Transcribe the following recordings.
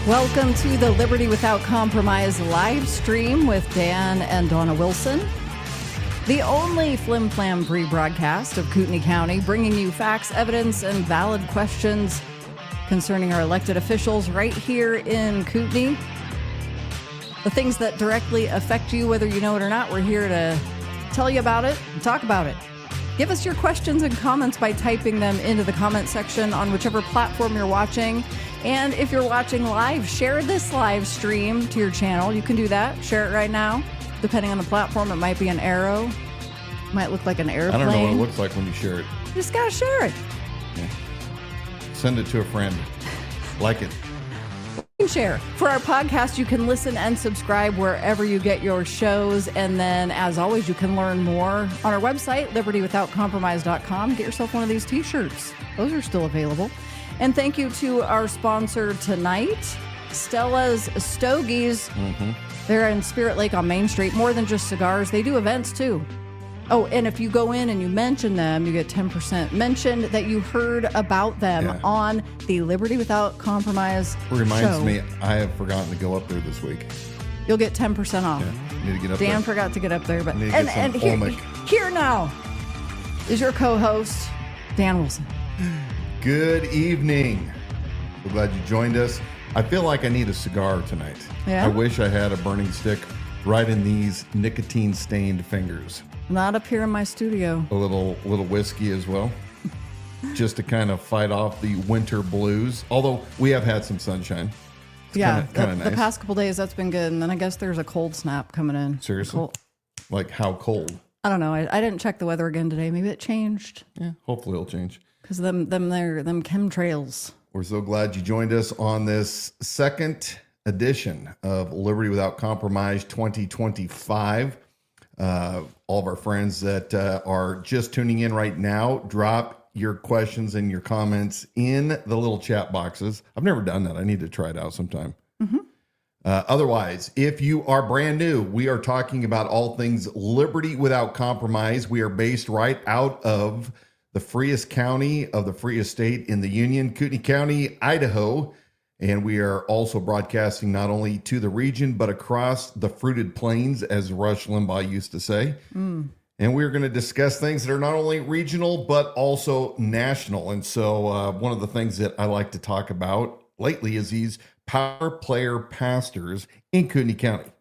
Welcome to the Liberty Without Compromise live stream with Dan and Dawna Wilson, the only flim-flam rebroadcast of Kootenai County, bringing you facts, evidence, and valid questions concerning our elected officials right here in Kootenai. The things that directly affect you, whether you know it or not, we're here to tell you about it and talk about it. Give us your questions and comments by typing them into the comment section on whichever platform you're watching. And if you're watching live, share this live stream to your channel. You can do that. Share it right now. Depending on the platform, it might be an arrow. It might look like an airplane. I don't know what it looks like when you share it. You just got to share it. Yeah. Send it to a friend. Like it. You can share. For our podcast, you can listen and subscribe wherever you get your shows. And then, as always, you can learn more on our website, libertywithoutcompromise.com. Get yourself one of these t-shirts. Those are still available. And thank you to our sponsor tonight, Stella's Stogies. They're in Spirit Lake on Main Street. More than just cigars, they do events too. Oh, and if you go in and you mention them, you get 10%. Mention that you heard about them on the Liberty Without Compromise show. Reminds me, I have forgotten to go up there this week. You'll get 10% off. Yeah, need to get up there. Dan forgot to get up there, but and here now is your co-host, Dan Wilson. Good evening. So glad you joined us. I feel like I need a cigar tonight. Yeah? I wish I had a burning stick right in these nicotine-stained fingers. Not up here in my studio. A little whiskey as well, just to kind of fight off the winter blues. Although we have had some sunshine. It's kind of nice. The past couple days that's been good, and then I guess there's a cold snap coming in. Seriously? Like how cold? I don't know. I didn't check the weather again today. Maybe it changed. Yeah, hopefully it'll change. Because them chemtrails. We're so glad you joined us on this second edition of Liberty Without Compromise 2025. All of our friends that are just tuning in right now, drop your questions and your comments in the little chat boxes. I've never done that. I need to try it out sometime. Otherwise, if you are brand new, we are talking about all things Liberty Without Compromise. We are based right out of the freest county of the freest state in the Union, Kootenai County, Idaho. And we are also broadcasting not only to the region, but across the fruited plains, as Rush Limbaugh used to say. And we're going to discuss things that are not only regional, but also national. And so one of the things that I like to talk about lately is these power player pastors in Kootenai County.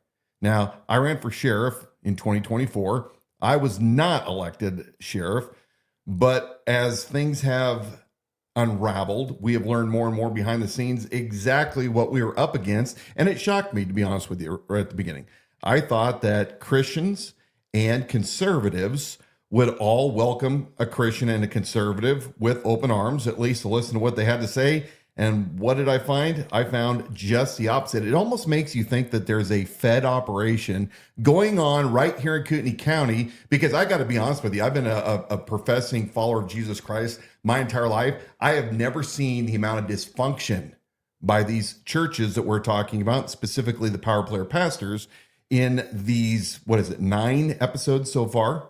Now, I ran for sheriff in 2024. I was not elected sheriff. But as things have unraveled, we have learned more and more behind the scenes exactly what we were up against. And it shocked me, to be honest with you, right at the beginning. I thought that Christians and conservatives would all welcome a Christian and a conservative with open arms, at least to listen to what they had to say. And what did I find? I found just the opposite. It almost makes you think that there's a Fed operation going on right here in Kootenai County, because I got to be honest with you, I've been a professing follower of Jesus Christ my entire life. I have never seen the amount of dysfunction by these churches that we're talking about, specifically the power player pastors, in these, 9 episodes so far?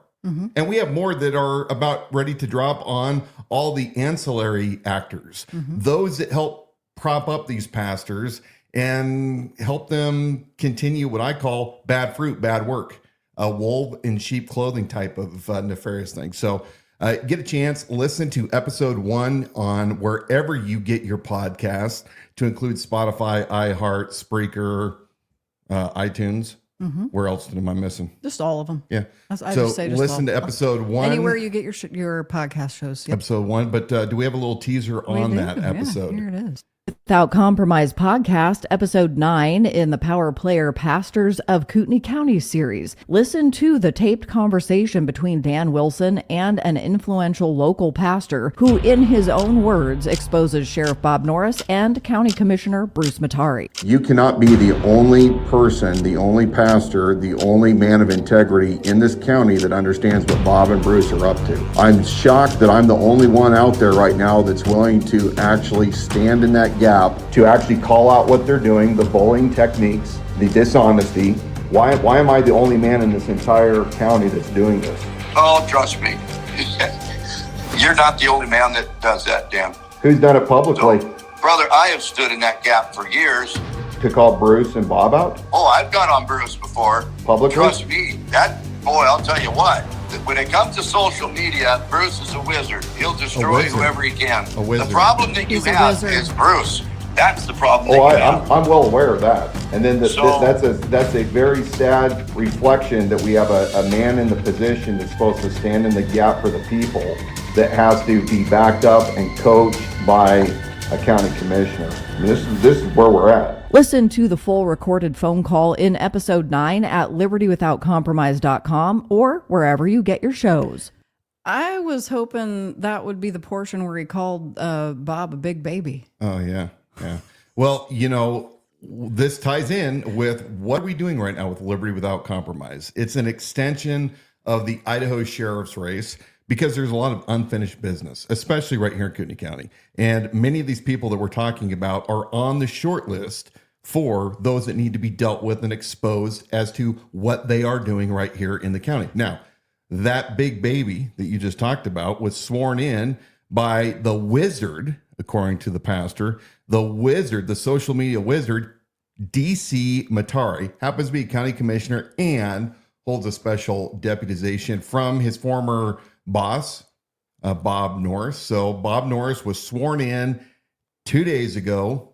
And we have more that are about ready to drop on all the ancillary actors, those that help prop up these pastors and help them continue what I call bad fruit, bad work, a wolf in sheep clothing type of nefarious thing. So get a chance, listen to episode 1 on wherever you get your podcasts, to include Spotify, iHeart, Spreaker, iTunes. Where else am I missing? Just all of them. Yeah. I just say just listen to episode 1. Anywhere you get your podcast shows. Yep. Episode 1. But do we have a little teaser on that episode? Yeah, here it is. Without Compromise podcast, episode 9 in the Power Player Pastors of Kootenai County series. Listen to the taped conversation between Dan Wilson and an influential local pastor who, in his own words, exposes Sheriff Bob Norris and County Commissioner Bruce Mattare. You cannot be the only person, the only pastor, the only man of integrity in this county that understands what Bob and Bruce are up to. I'm shocked that I'm the only one out there right now that's willing to actually stand in that gap, to actually call out what they're doing, the bullying techniques, the dishonesty. Why am I the only man in this entire county that's doing this? Oh, trust me. You're not the only man that does that, Dan. Who's done it publicly? So, Brother, I have stood in that gap for years. To call Bruce and Bob out? Oh, I've gone on Bruce before. Publicly? Trust me, I'll tell you what. When it comes to social media, Bruce is a wizard. He'll destroy whoever he can. The problem that you have is Bruce. That's the problem. I'm well aware of that. And then that's a very sad reflection that we have a man in the position that's supposed to stand in the gap for the people that has to be backed up and coached by a county commissioner. I mean, this is where we're at. Listen to the full recorded phone call in episode 9 at libertywithoutcompromise.com or wherever you get your shows. I was hoping that would be the portion where he called Bob a big baby. Oh, yeah. Yeah. Well, you know, this ties in with what are we doing right now with Liberty Without Compromise? It's an extension of the Idaho sheriff's race because there's a lot of unfinished business, especially right here in Kootenai County. And many of these people that we're talking about are on the short list for those that need to be dealt with and exposed as to what they are doing right here in the county. Now, that big baby that you just talked about was sworn in by the wizard, according to the pastor, the wizard, the social media wizard, DC Mattare, happens to be a county commissioner and holds a special deputization from his former boss, Bob Norris. So Bob Norris was sworn in 2 days ago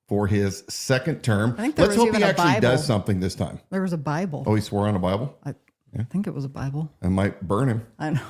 for his second term. Let's hope he actually does something this time. There was a Bible. Oh, he swore on a Bible? I think it was a Bible. I might burn him. I know.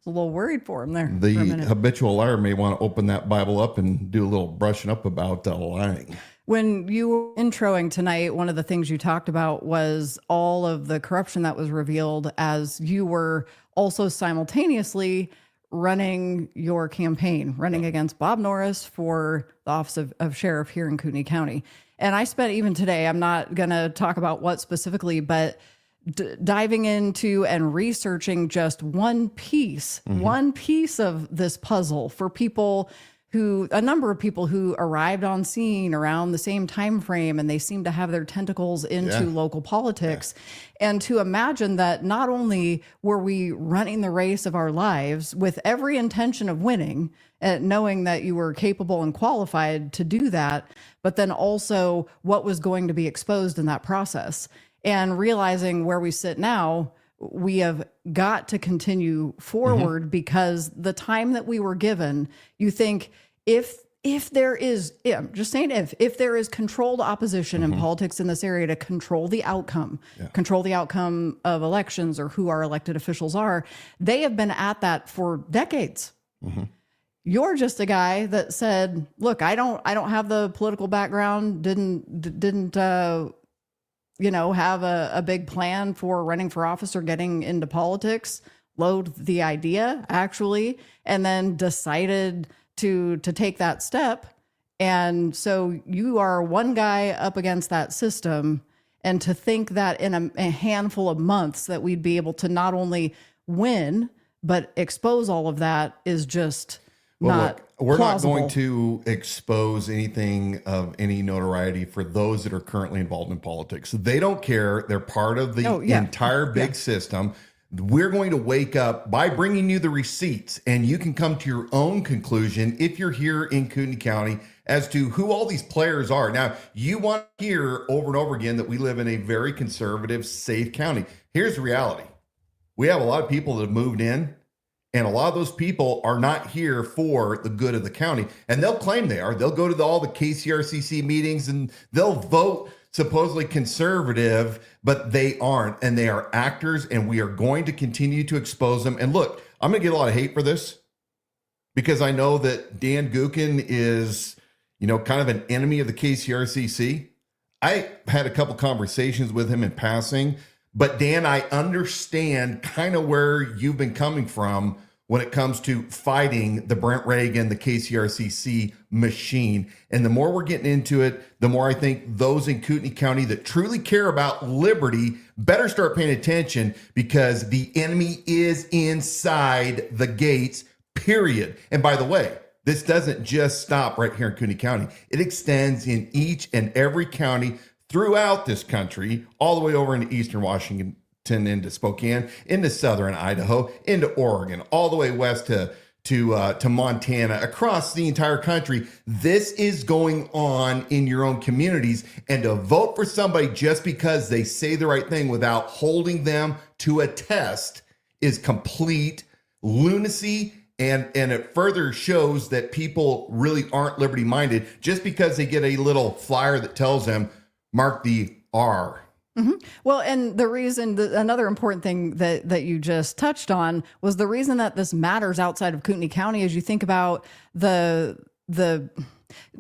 A little worried for him there. The habitual liar may want to open that Bible up and do a little brushing up about lying. When you were introing tonight, one of the things you talked about was all of the corruption that was revealed as you were also simultaneously running your campaign, running against Bob Norris for the office of sheriff here in Kootenai County. And I spent even today, I'm not going to talk about what specifically, but diving into and researching just one piece of this puzzle for people who, a number of people who arrived on scene around the same time frame, and they seem to have their tentacles into local politics. And to imagine that not only were we running the race of our lives with every intention of winning, knowing that you were capable and qualified to do that, but then also what was going to be exposed in that process. And realizing where we sit now, we have got to continue forward because the time that we were given, you think if there is, I'm just saying if there is controlled opposition in politics in this area to control the outcome of elections or who our elected officials are, they have been at that for decades. You're just a guy that said, look, I don't have the political background, didn't have a big plan for running for office or getting into politics, loathed the idea actually, and then decided to take that step. And so you are one guy up against that system. And to think that in a handful of months that we'd be able to not only win, but expose all of that is just not we're plausible. not going to expose anything of any notoriety for those that are currently involved in politics. They don't care. They're part of the entire big system. We're going to wake up by bringing you the receipts, and you can come to your own conclusion if you're here in Kootenai County as to who all these players are. Now, you want to hear over and over again that we live in a very conservative, safe county. Here's the reality. We have a lot of people that have moved in, and a lot of those people are not here for the good of the county. And they'll claim they are. They'll go to all the KCRCC meetings and they'll vote supposedly conservative, but they aren't. And they are actors, and we are going to continue to expose them. And look, I'm going to get a lot of hate for this because I know that Dan Gookin is, kind of an enemy of the KCRCC. I had a couple conversations with him in passing, but Dan, I understand kind of where you've been coming from when it comes to fighting the Brent Reagan, the KCRCC machine. And the more we're getting into it, the more I think those in Kootenai County that truly care about liberty better start paying attention, because the enemy is inside the gates, period. And by the way, this doesn't just stop right here in Kootenai County. It extends in each and every county throughout this country, all the way over into eastern Washington, into Spokane, into southern Idaho, into Oregon, all the way west to to Montana, across the entire country. This is going on in your own communities, and to vote for somebody just because they say the right thing without holding them to a test is complete lunacy. And it further shows that people really aren't liberty minded just because they get a little flyer that tells them mark the R. Mm-hmm. Well, and the reason, another important thing that you just touched on was the reason that this matters outside of Kootenai County. As you think about the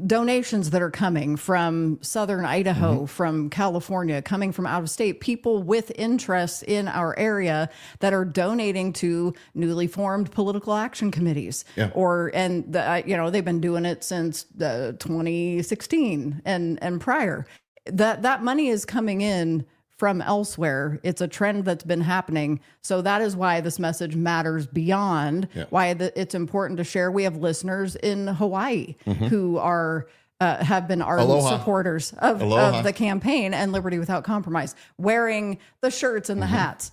donations that are coming from Southern Idaho, from California, coming from out of state, people with interests in our area that are donating to newly formed political action committees. Yeah. They've been doing it since 2016 and prior. That money is coming in from elsewhere. It's a trend that's been happening. So that is why this message matters beyond why it's important to share. We have listeners in Hawaii who are have been ardent supporters of the campaign and Liberty Without Compromise, wearing the shirts and the hats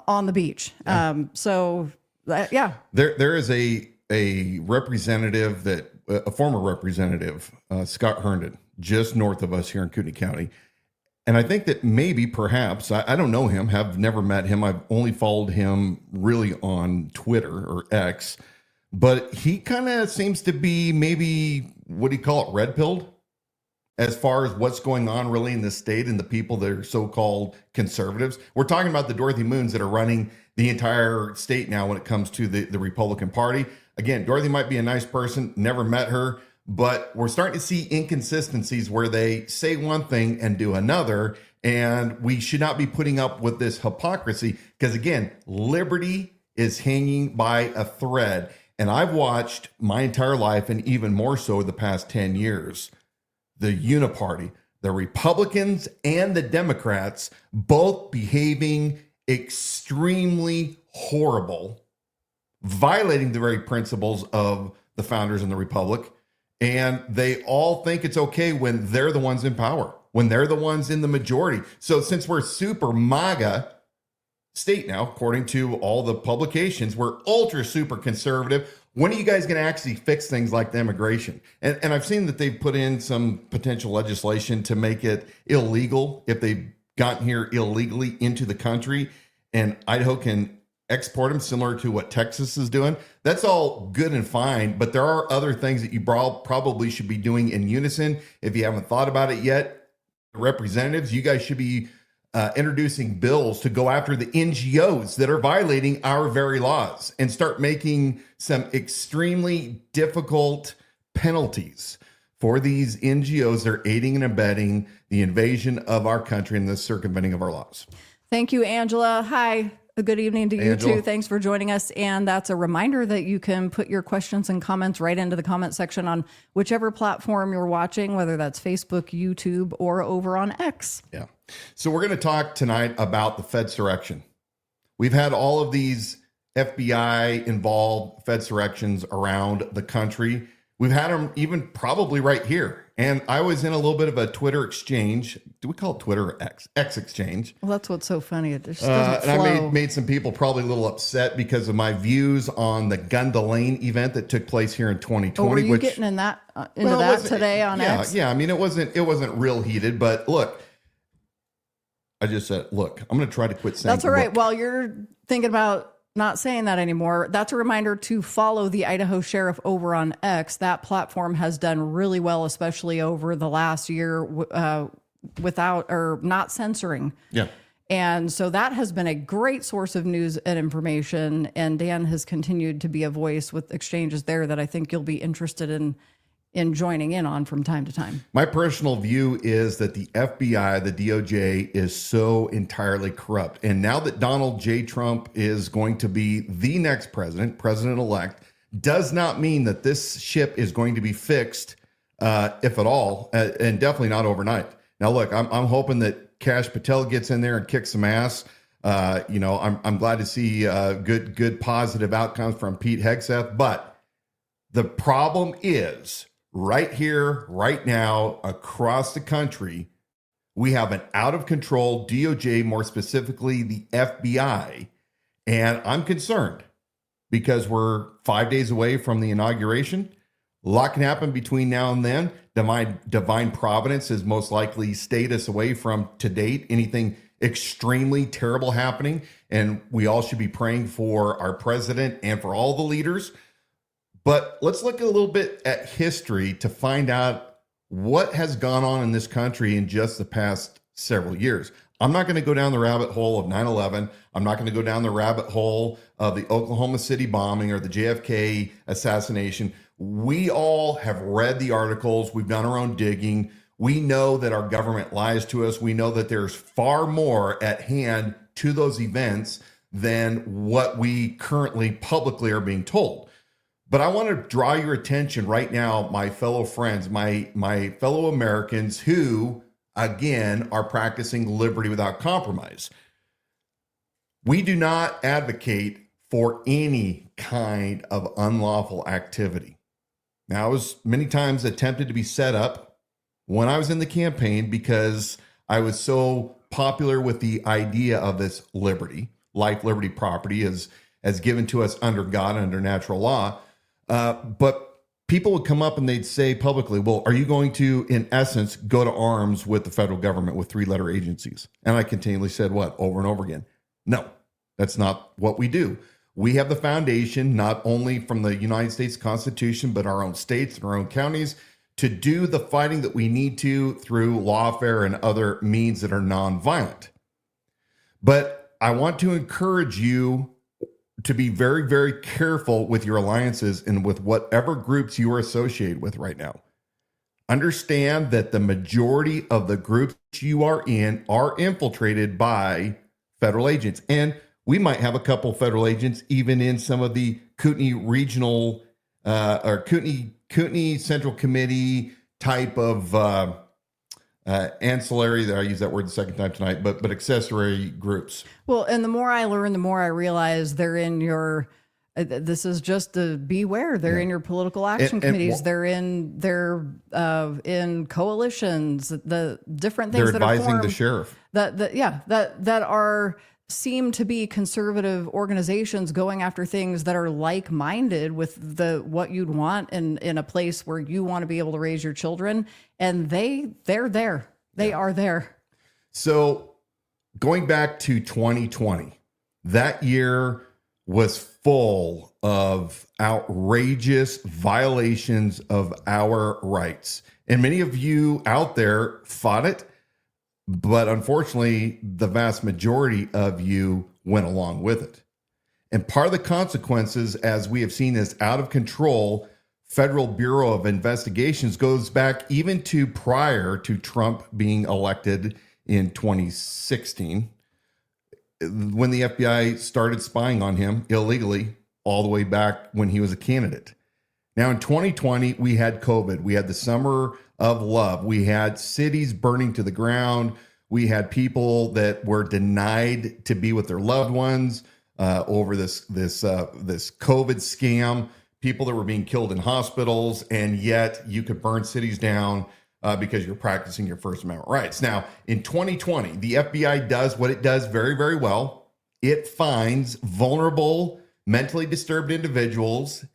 on the beach. Yeah. There is a representative a former representative, Scott Herndon, just north of us here in Kootenai County. And I think that perhaps, I don't know him, have never met him. I've only followed him really on Twitter or X, but he kind of seems to be maybe, what do you call it, red-pilled as far as what's going on really in the state and the people that are so-called conservatives. We're talking about the Dorothy Moons that are running the entire state now when it comes to the Republican Party. Again, Dorothy might be a nice person, never met her, but we're starting to see inconsistencies where they say one thing and do another, and we should not be putting up with this hypocrisy because, again, liberty is hanging by a thread. And I've watched my entire life, and even more so the past 10 years, the Uniparty, the Republicans and the Democrats, both behaving extremely horrible, violating the very principles of the founders in the Republic. And they all think it's okay when they're the ones in power, when they're the ones in the majority. So since we're super MAGA state now, according to all the publications, we're ultra super conservative. When are you guys going to actually fix things like the immigration? And I've seen that they've put in some potential legislation to make it illegal if they've gotten here illegally into the country, and Idaho can export them, similar to what Texas is doing. That's all good and fine, but there are other things that you probably should be doing in unison. If you haven't thought about it yet, representatives, you guys should be introducing bills to go after the NGOs that are violating our very laws and start making some extremely difficult penalties for these NGOs that are aiding and abetting the invasion of our country and the circumventing of our laws. Thank you, Angela. Hi. Good evening to you, Angela, too. Thanks for joining us. And that's a reminder that you can put your questions and comments right into the comment section on whichever platform you're watching, whether that's Facebook, YouTube, or over on X. Yeah. So we're going to talk tonight about the Fedsurrection. We've had all of these FBI involved Fedsurrections around the country. We've had them even probably right here. And I was in a little bit of a Twitter exchange. Do we call it Twitter or X? X exchange. Well, that's what's so funny. It just doesn't flow. And I made some people probably a little upset because of my views on the Candlelight event that took place here in 2020. Oh, were you getting into that today on X? Yeah. I mean, it wasn't real heated, but look, I just said, look, I'm going to try to quit saying that's all right. Look. While you're thinking about not saying that anymore, that's a reminder to follow the Idaho Sheriff over on X. That platform has done really well, especially over the last year, without or not censoring. Yeah. And so that has been a great source of news and information. And Dan has continued to be a voice with exchanges there that I think you'll be interested in joining in on from time to time. My personal view is that the FBI, the DOJ, is so entirely corrupt. And now that Donald J. Trump is going to be the next president-elect, does not mean that this ship is going to be fixed, if at all, and definitely not overnight. Now, look, I'm hoping that Kash Patel gets in there and kicks some ass. I'm glad to see good positive outcomes from Pete Hegseth. But the problem is, right here, right now, across the country, we have an out-of-control DOJ, more specifically the FBI, and I'm concerned because we're 5 days away from the inauguration. A lot can happen between now and then. Divine providence has most likely stayed us away from, to date, anything extremely terrible happening. And we all should be praying for our president and for all the leaders. But let's look a little bit at history to find out what has gone on in this country in just the past several years. I'm not going to go down the rabbit hole of 9/11. I'm not going to go down the rabbit hole of the Oklahoma City bombing or the JFK assassination. We all have read the articles. We've done our own digging. We know that our government lies to us. We know that there's far more at hand to those events than what we currently publicly are being told. But I want to draw your attention right now, my fellow friends, my fellow Americans who, again, are practicing liberty without compromise. We do not advocate for any kind of unlawful activity. Now, I was many times attempted to be set up when I was in the campaign because I was so popular with the idea of this liberty, life, liberty, property as given to us under God and under natural law. But people would come up and they'd say publicly, well, are you going to, in essence, go to arms with the federal government with 3-letter agencies? And I continually said what? Over and over again. No, that's not what we do. We have the foundation, not only from the United States Constitution, but our own states and our own counties, to do the fighting that we need to through lawfare and other means that are nonviolent. But I want to encourage you to be very, very careful with your alliances and with whatever groups you are associated with right now. Understand that the majority of the groups you are in are infiltrated by federal agents. And we might have a couple federal agents even in some of the Kootenai regional or Kootenai Central Committee type of ancillary, that I use that word the second time tonight, but accessory groups. Well, and the more I learn, the more I realize they're in your, this is just to beware. They're in your political action committees. They're in coalitions, the different things that are formed. They're advising the sheriff. That are seem to be conservative organizations going after things that are like-minded with what you'd want in a place where you want to be able to raise your children. And they're there. They are there. So going back to 2020, that year was full of outrageous violations of our rights. And many of you out there fought it. But unfortunately, the vast majority of you went along with it. And part of the consequences, as we have seen this out of control, Federal Bureau of Investigations goes back even to prior to Trump being elected in 2016, when the FBI started spying on him illegally all the way back when he was a candidate. Now, in 2020, we had COVID. We had the summer of love. We had cities burning to the ground. We had people that were denied to be with their loved ones over this COVID scam. People that were being killed in hospitals, and yet you could burn cities down because you're practicing your First Amendment rights. Now, in 2020, the FBI does what it does very, very well. It finds vulnerable, mentally disturbed individuals,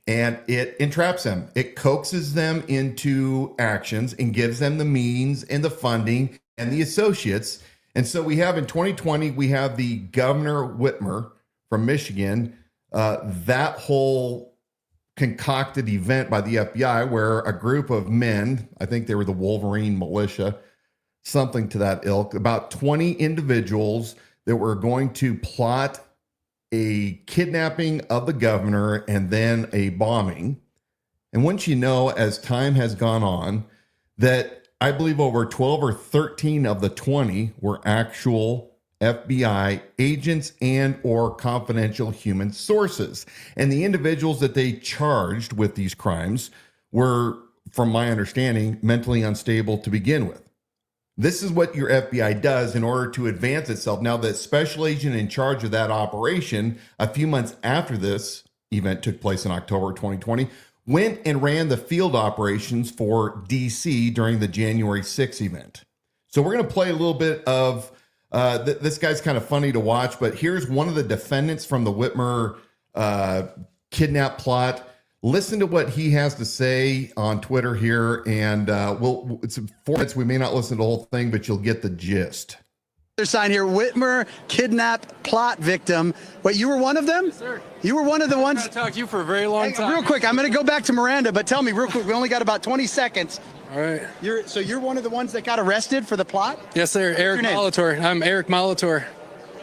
and it entraps them. It coaxes them into actions and gives them the means and the funding and the associates. And so we have in 2020, we have the Governor Whitmer from Michigan, that whole concocted event by the FBI where a group of men, I think they were the Wolverine militia, something to that ilk, about 20 individuals that were going to plot a kidnapping of the governor and then a bombing. And once you know, as time has gone on, that I believe over 12 or 13 of the 20 were actual FBI agents and or confidential human sources. And the individuals that they charged with these crimes were, from my understanding, mentally unstable to begin with. This is what your FBI does in order to advance itself. Now, the special agent in charge of that operation, a few months after this event took place in October 2020, went and ran the field operations for DC during the January 6th event. So we're going to play a little bit of, this guy's kind of funny to watch, but here's one of the defendants from the Whitmer kidnap plot. Listen to what he has to say on Twitter here, and it's 4 minutes. We may not listen to the whole thing, but you'll get the gist. There's sign here, Whitmer kidnap plot victim. Wait, you were one of them? Yes, sir. You were one of the ones? I've talked to you for a very long time. Real quick, I'm going to go back to Miranda, but tell me real quick, we only got about 20 seconds. All right. You're one of the ones that got arrested for the plot? Yes, sir. Eric Molitor. I'm Eric Molitor.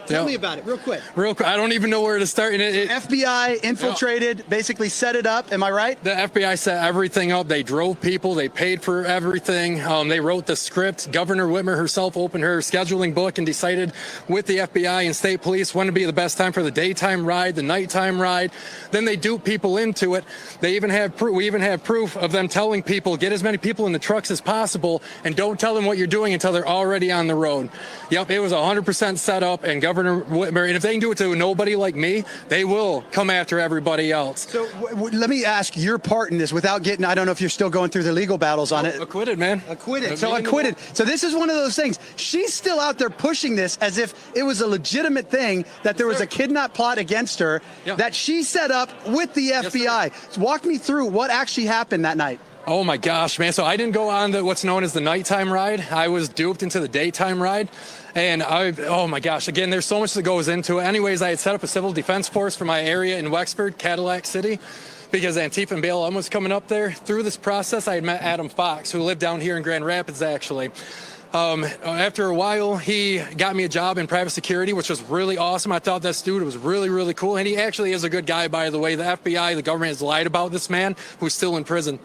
Tell me about it, real quick. Real quick. I don't even know where to start. FBI infiltrated, basically set it up. Am I right? The FBI set everything up. They drove people. They paid for everything. They wrote the script. Governor Whitmer herself opened her scheduling book and decided with the FBI and state police when to be the best time for the daytime ride, the nighttime ride. Then they dupe people into it. They even have we even have proof of them telling people, get as many people in the trucks as possible and don't tell them what you're doing until they're already on the road. Yep, it was 100% set up, and Governor Whitmer, and if they can do it to nobody like me, they will come after everybody else. So let me ask your part in this without getting, I don't know if you're still going through the legal battles on it. Acquitted, man. Acquitted. So acquitted. So this is one of those things. She's still out there pushing this as if it was a legitimate thing, that there was a kidnap plot against her that she set up with the FBI. So walk me through what actually happened that night. Oh my gosh, man. So I didn't go on what's known as the nighttime ride. I was duped into the daytime ride. And oh my gosh, again, there's so much that goes into it. Anyways, I had set up a civil defense force for my area in Wexford, Candlelight City, because Antifa and BLM was coming up there. Through this process, I had met Adam Fox, who lived down here in Grand Rapids, actually. After a while, he got me a job in private security, which was really awesome. I thought this dude was really, really cool. And he actually is a good guy, by the way. The FBI, the government has lied about this man who's still in prison.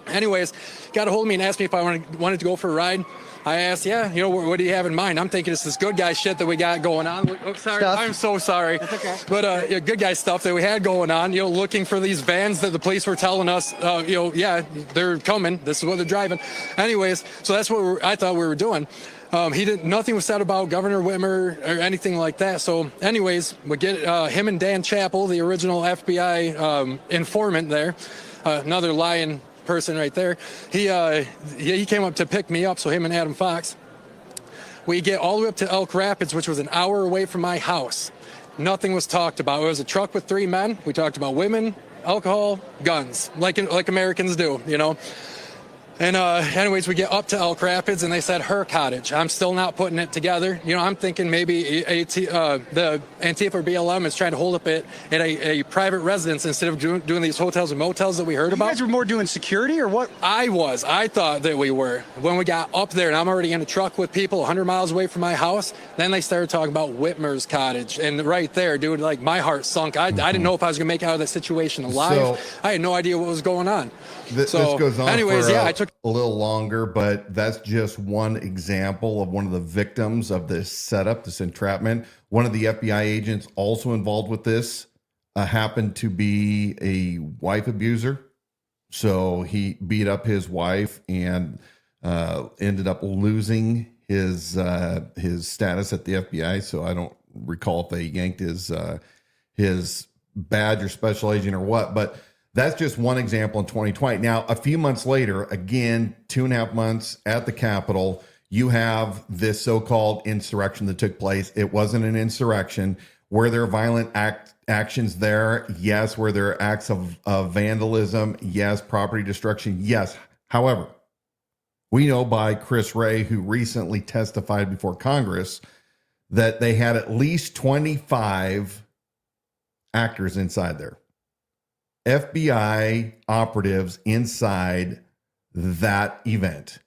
Anyways, got a hold of me and asked me if I wanted to go for a ride. I asked, what do you have in mind? I'm thinking it's this good guy shit that we got going on. Oh, sorry, I'm so sorry. That's okay. But good guy stuff that we had going on, looking for these vans that the police were telling us, they're coming. This is what they're driving. Anyways, so that's what I thought we were doing. Nothing was said about Governor Whitmer or anything like that. So anyways, we get him and Dan Chappell, the original FBI informant there, another lying person right there. He came up to pick me up, so him and Adam Fox. We get all the way up to Elk Rapids, which was an hour away from my house. Nothing was talked about. It was a truck with 3 men. We talked about women, alcohol, guns, like Americans do, And anyways, we get up to Elk Rapids, and they said her cottage. I'm still not putting it together. I'm thinking maybe the Antifa or BLM is trying to hold up it at a private residence instead of doing these hotels and motels that we heard about. You guys were more doing security or what? I thought that we were. When we got up there, and I'm already in a truck with people 100 miles away from my house, then they started talking about Whitmer's cottage. And right there, dude, like my heart sunk. I didn't know if I was going to make it out of that situation alive. So, I had no idea what was going on. This goes on I took a little longer, but that's just one example of one of the victims of this setup, this entrapment. One of the FBI agents also involved with this happened to be a wife abuser. So he beat up his wife and ended up losing his status at the FBI. So I don't recall if they yanked his badge or special agent or what, but that's just one example in 2020. Now, a few months later, again, 2.5 months at the Capitol, you have this so-called insurrection that took place. It wasn't an insurrection. Were there violent actions there? Yes. Were there acts of vandalism? Yes. Property destruction? Yes. However, we know by Chris Wray, who recently testified before Congress, that they had at least 25 actors inside there. FBI operatives inside that event.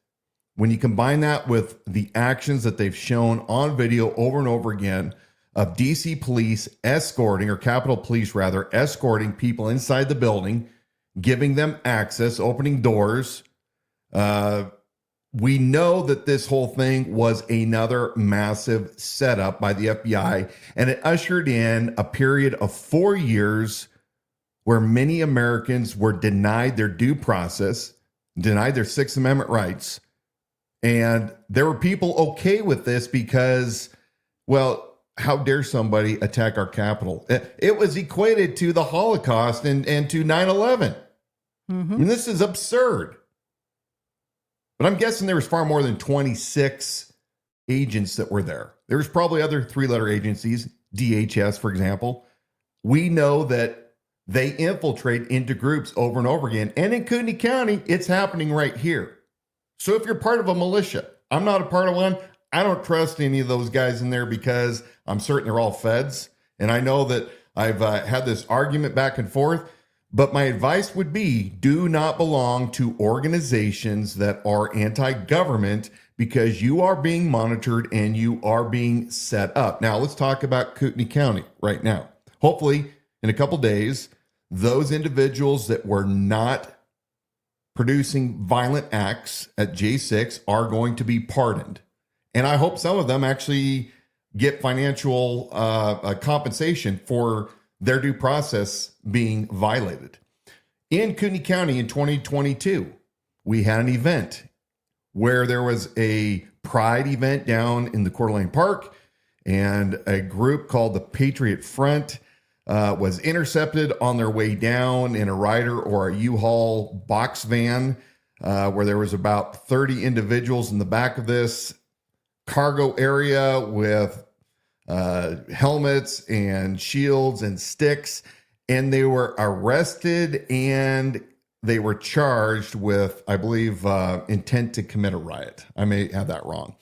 When you combine that with the actions that they've shown on video over and over again of DC police escorting, or Capitol Police rather, escorting people inside the building, giving them access, opening doors, we know that this whole thing was another massive setup by the FBI, and it ushered in a period of 4 years where many Americans were denied their due process, denied their Sixth Amendment rights. And there were people okay with this because, well, how dare somebody attack our Capitol? It was equated to the Holocaust and to 9/11. Mm-hmm. I mean, this is absurd. But I'm guessing there was far more than 26 agents that were there. There was probably other 3-letter agencies, DHS, for example. We know that They infiltrate into groups over and over again. And in Kootenai County, it's happening right here. So if you're part of a militia, I'm not a part of one. I don't trust any of those guys in there because I'm certain they're all feds. And I know that I've had this argument back and forth. But my advice would be, do not belong to organizations that are anti-government because you are being monitored and you are being set up. Now, let's talk about Kootenai County right now. Hopefully, in a couple days, those individuals that were not producing violent acts at J6 are going to be pardoned. And I hope some of them actually get financial compensation for their due process being violated. In Kootenai County in 2022, we had an event where there was a pride event down in the Coeur d'Alene Park, and a group called the Patriot Front was intercepted on their way down in a Ryder or a U-Haul box van, where there was about 30 individuals in the back of this cargo area with helmets and shields and sticks, and they were arrested and they were charged with, I believe, intent to commit a riot. I may have that wrong.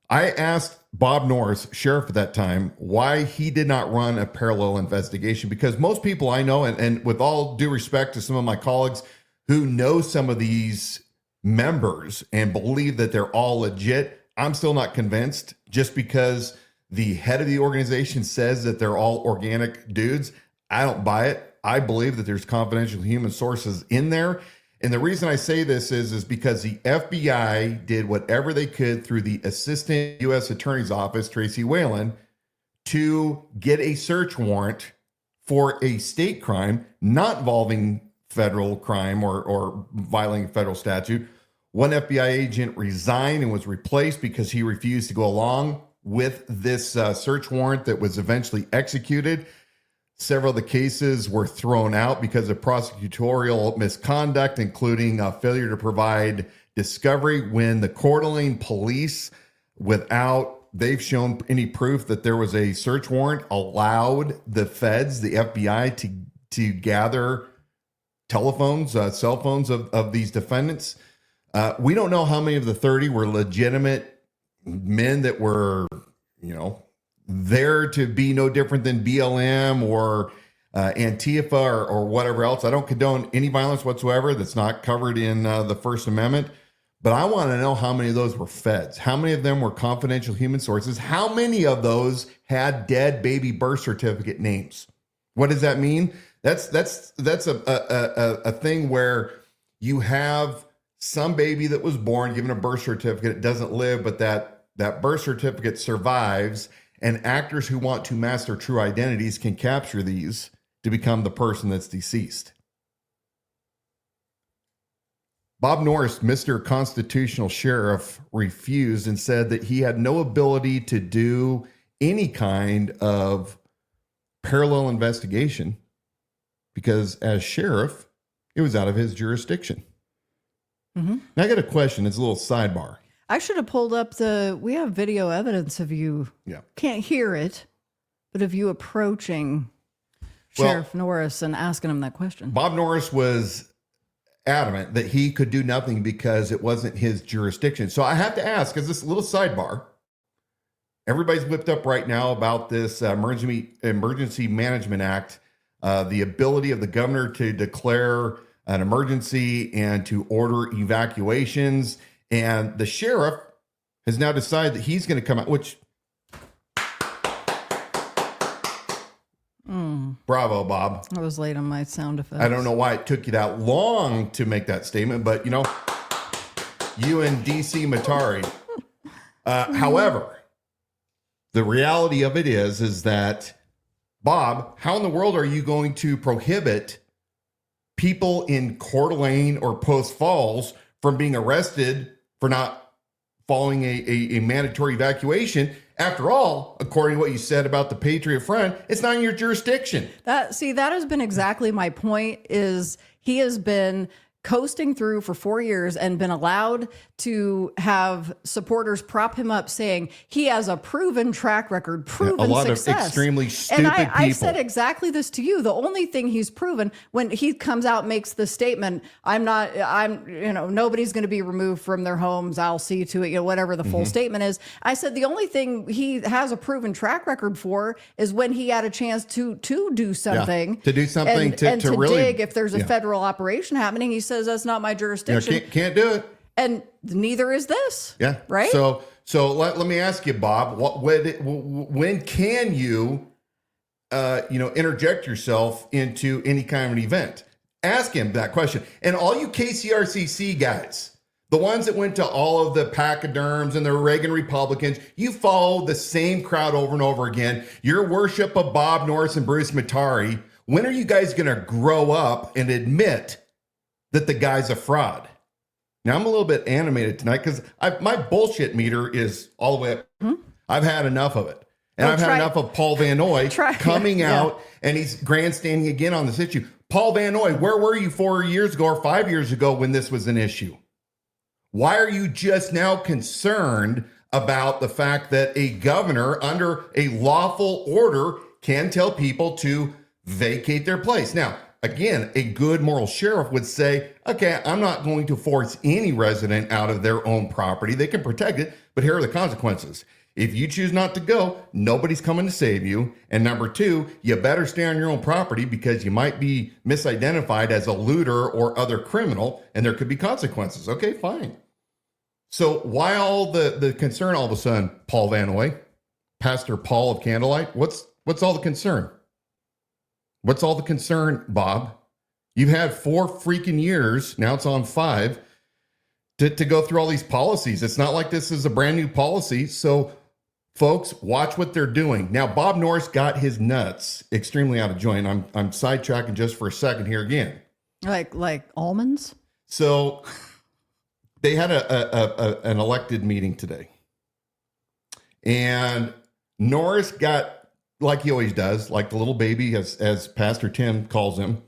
I asked Bob Norris, sheriff at that time, why he did not run a parallel investigation, because most people I know, and with all due respect to some of my colleagues who know some of these members and believe that they're all legit, I'm still not convinced. Just because the head of the organization says that they're all organic dudes, I don't buy it. I believe that there's confidential human sources in there. And the reason I say this is because the FBI did whatever they could through the Assistant U.S. Attorney's Office, Tracy Whalen, to get a search warrant for a state crime not involving federal crime or violating federal statute. One FBI agent resigned and was replaced because he refused to go along with this search warrant that was eventually executed. Several of the cases were thrown out because of prosecutorial misconduct, including a failure to provide discovery when the Coeur d'Alene police, they've shown any proof that there was a search warrant, allowed the feds, the FBI, to gather telephones, cell phones of these defendants. We don't know how many of the 30 were legitimate men that were, there to be no different than BLM or Antifa or whatever else. I don't condone any violence whatsoever that's not covered in the First Amendment. But I want to know how many of those were feds. How many of them were confidential human sources? How many of those had dead baby birth certificate names? What does that mean? That's a thing where you have some baby that was born, given a birth certificate, it doesn't live, but that birth certificate survives. And actors who want to mask their true identities can capture these to become the person that's deceased. Bob Norris, Mr. Constitutional Sheriff, refused and said that he had no ability to do any kind of parallel investigation because as sheriff, it was out of his jurisdiction. Mm-hmm. Now I got a question. It's a little sidebar. I should have pulled up we have video evidence of you. Yeah. Can't hear it, but of you approaching Sheriff Norris and asking him that question. Bob Norris was adamant that he could do nothing because it wasn't his jurisdiction. So I have to ask, as this little sidebar, everybody's whipped up right now about this Emergency Management Act, the ability of the governor to declare an emergency and to order evacuations. And the sheriff has now decided that he's going to come out, which, bravo, Bob. I was late on my sound effects. I don't know why it took you that long to make that statement, but you and DC Mattare. However, the reality of it is that, Bob, how in the world are you going to prohibit people in Coeur d'Alene or Post Falls from being arrested for not following a mandatory evacuation? After all, according to what you said about the Patriot Front, it's not in your jurisdiction. That has been exactly my point, is he has been coasting through for 4 years and been allowed to have supporters prop him up saying he has a proven track record, proven a lot success. of extremely stupid and people. I said exactly this to you. The only thing he's proven when he comes out, makes the statement, nobody's going to be removed from their homes. I'll see to it, whatever the full statement is. I said, the only thing he has a proven track record for is when he had a chance to do something. To do something and to really dig if there's a federal operation happening. He says that's not my jurisdiction. Can't do it. And neither is this. Yeah. Right. So let me ask you, Bob, when can you, interject yourself into any kind of an event? Ask him that question. And all you KCRCC guys, the ones that went to all of the pachyderms and the Reagan Republicans, you follow the same crowd over and over again. Your worship of Bob Norris and Bruce Mattare. When are you guys going to grow up and admit that the guy's a fraud? Now, I'm a little bit animated tonight because my bullshit meter is all the way up. I've had enough of it. And I've had enough of Paul Vanoy coming out and he's grandstanding again on this issue. Paul Vanoy, where were you 4 years ago or 5 years ago when this was an issue? Why are you just now concerned about the fact that a governor under a lawful order can tell people to vacate their place? Now, again, a good moral sheriff would say, okay, I'm not going to force any resident out of their own property. They can protect it, but here are the consequences. If you choose not to go, nobody's coming to save you. And number two, you better stay on your own property because you might be misidentified as a looter or other criminal, and there could be consequences. Okay, fine. So why all the concern all of a sudden, Paul Vanoy, Pastor Paul of Candlelight? What's all the concern? What's all the concern, Bob? You've had 4 freaking years, now it's on 5, to go through all these policies. It's not like this is a brand new policy. So folks, watch what they're doing. Now, Bob Norris got his nuts extremely out of joint. I'm sidetracking just for a second here again. Like almonds? So they had an elected meeting today. And Norris got, like he always does, like the little baby, as Pastor Tim calls him.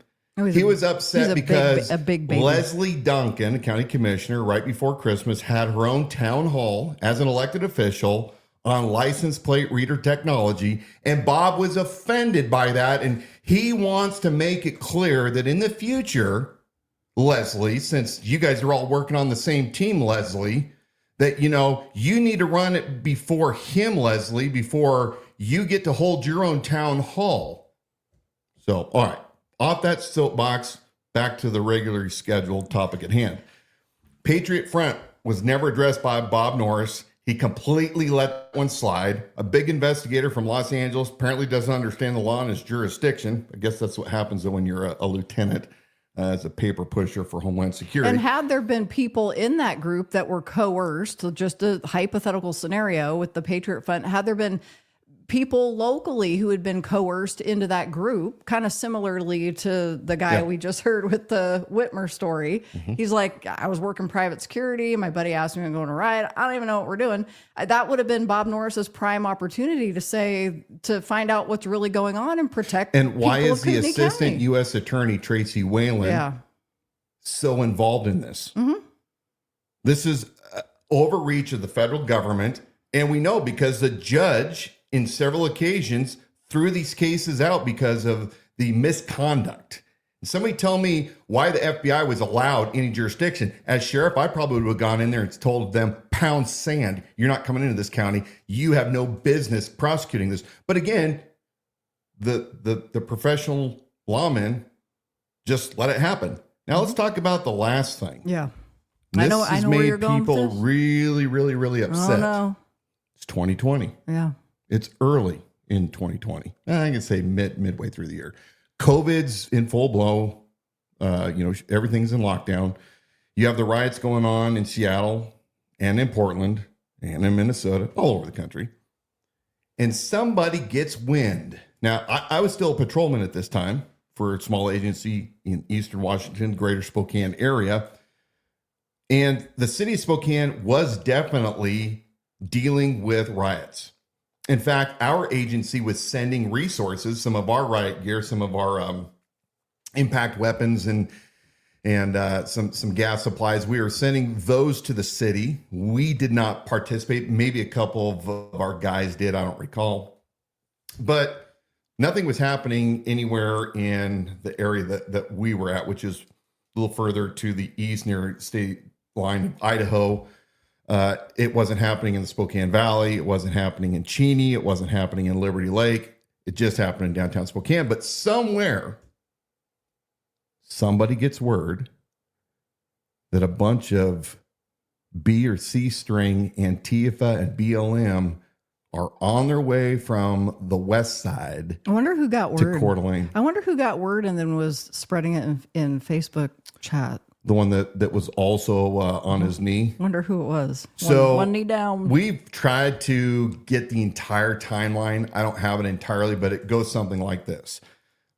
He was upset because a big baby. Leslie Duncan, county commissioner, right before Christmas, had her own town hall as an elected official on license plate reader technology. And Bob was offended by that. And he wants to make it clear that in the future, Leslie, since you guys are all working on the same team, Leslie, that, you need to run it before him, Leslie, before you get to hold your own town hall. So, all right, off that soapbox, back to the regularly scheduled topic at hand. Patriot Front was never addressed by Bob Norris. He completely let one slide. A big investigator from Los Angeles apparently doesn't understand the law in his jurisdiction. I guess that's what happens when you're a lieutenant as a paper pusher for Homeland Security. And had there been people in that group that were coerced, just a hypothetical scenario with the Patriot Front, had there been people locally who had been coerced into that group, kind of similarly to the guy we just heard with the Whitmer story. He's like, I was working private security. My buddy asked me to go on a ride. I don't even know what we're doing. That would have been Bob Norris's prime opportunity to find out what's really going on and protect. And why people is of the Kootenai assistant County. U.S. attorney, Tracy Whalen, so involved in this? This is overreach of the federal government. And we know because the judge in several occasions threw these cases out because of the misconduct. Somebody tell me why the FBI was allowed any jurisdiction. As sheriff, I probably would have gone in there and told them, pound sand. You're not coming into this county. You have no business prosecuting this. But again, the professional lawmen just let it happen. Now let's talk about the last thing. Yeah. This I know has where made you're going with people this. really, really, really upset. Oh, no. It's 2020. Yeah. It's early in 2020. I can say midway through the year. COVID's in full blow. Everything's in lockdown. You have the riots going on in Seattle and in Portland and in Minnesota, all over the country. And somebody gets wind. Now, I was still a patrolman at this time for a small agency in Eastern Washington, greater Spokane area. And the city of Spokane was definitely dealing with riots. In fact, our agency was sending resources, some of our riot gear, some of our impact weapons and and some gas supplies. We were sending those to the city. We did not participate. Maybe a couple of our guys did. I don't recall. But nothing was happening anywhere in the area that we were at, which is a little further to the east near state line of Idaho. It wasn't happening in the Spokane Valley. It wasn't happening in Cheney. It wasn't happening in Liberty Lake. It just happened in downtown Spokane. But somewhere, somebody gets word that a bunch of B or C string Antifa and BLM are on their way from the west side. I wonder who got word. To Coeur d'Alene. I wonder who got word and then was spreading it in Facebook chat. The one that was also on his knee. Wonder who it was. One knee down. We've tried to get the entire timeline. I don't have it entirely, but it goes something like this.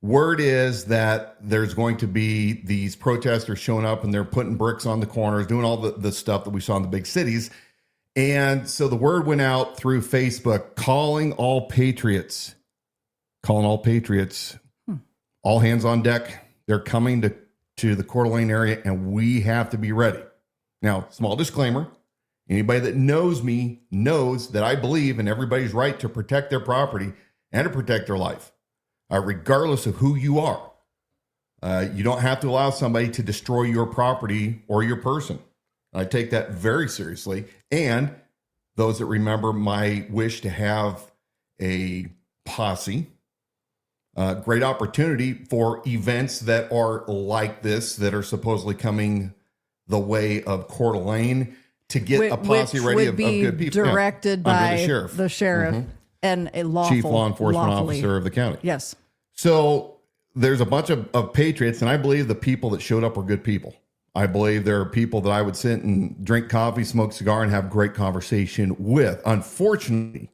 Word is that there's going to be these protesters showing up and they're putting bricks on the corners, doing all the stuff that we saw in the big cities. And so the word went out through Facebook, calling all patriots, all hands on deck. They're coming to the Coeur d'Alene area, and we have to be ready. Now, small disclaimer, anybody that knows me knows that I believe in everybody's right to protect their property and to protect their life, regardless of who you are. You don't have to allow somebody to destroy your property or your person. I take that very seriously. And those that remember my wish to have a posse, great opportunity for events that are like this, that are supposedly coming the way of Coeur d'Alene, to get a posse ready of good people. Directed by the sheriff Mm-hmm. and a chief law enforcement officer of the county. Yes. So there's a bunch of patriots, and I believe the people that showed up were good people. I believe there are people that I would sit and drink coffee, smoke a cigar, and have great conversation with. Unfortunately,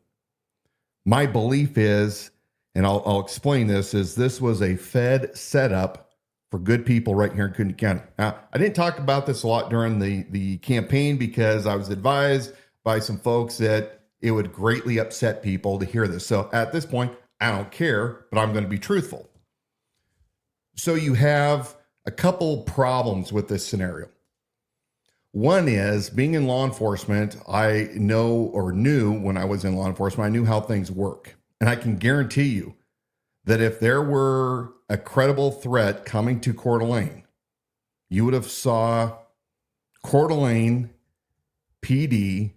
my belief is, and I'll explain this, is this was a Fed setup for good people right here in Kootenai County. Now, I didn't talk about this a lot during the campaign because I was advised by some folks that it would greatly upset people to hear this. So at this point, I don't care, but I'm going to be truthful. So you have a couple problems with this scenario. One is, being in law enforcement, I knew when I was in law enforcement, I knew how things work. And I can guarantee you that if there were a credible threat coming to Coeur d'Alene, you would have saw Coeur d'Alene PD,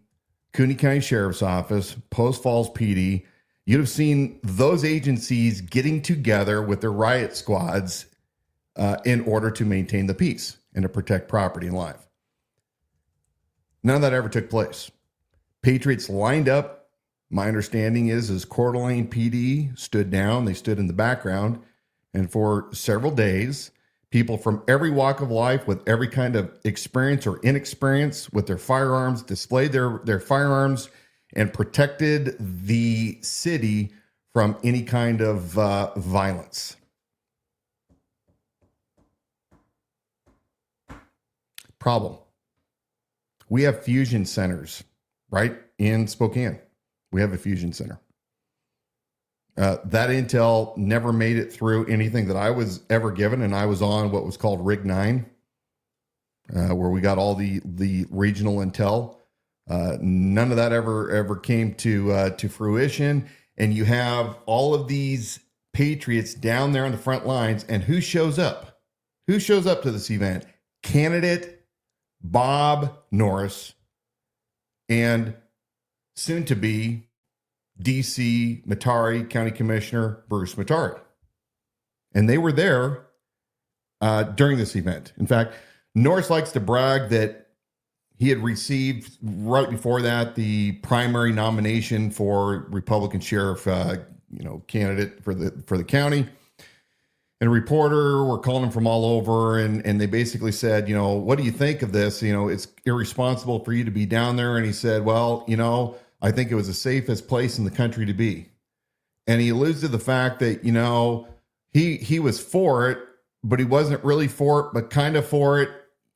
Kootenai County Sheriff's Office, Post Falls PD. You'd have seen those agencies getting together with their riot squads in order to maintain the peace and to protect property and life. None of that ever took place. Patriots lined up. My understanding is Coeur d'Alene PD stood down. They stood in the background. And for several days, people from every walk of life with every kind of experience or inexperience with their firearms displayed their firearms and protected the city from any kind of violence. Problem. We have fusion centers, right? In Spokane. We have a fusion center. That intel never made it through anything that I was ever given, and I was on what was called Rig 9, where we got all the regional intel. None of that ever came to fruition. And you have all of these patriots down there on the front lines, and who shows up? Who shows up to this event? Candidate Bob Norris and soon to be DC Mattare County Commissioner Bruce Mattare. And they were there during this event. In fact, Norris likes to brag that he had received right before that the primary nomination for Republican sheriff candidate for the county. And a reporter were calling him from all over, and they basically said, what do you think of this? It's irresponsible for you to be down there. And he said, well, I think it was the safest place in the country to be. And he alludes to the fact that, he was for it, but he wasn't really for it, but kind of for it.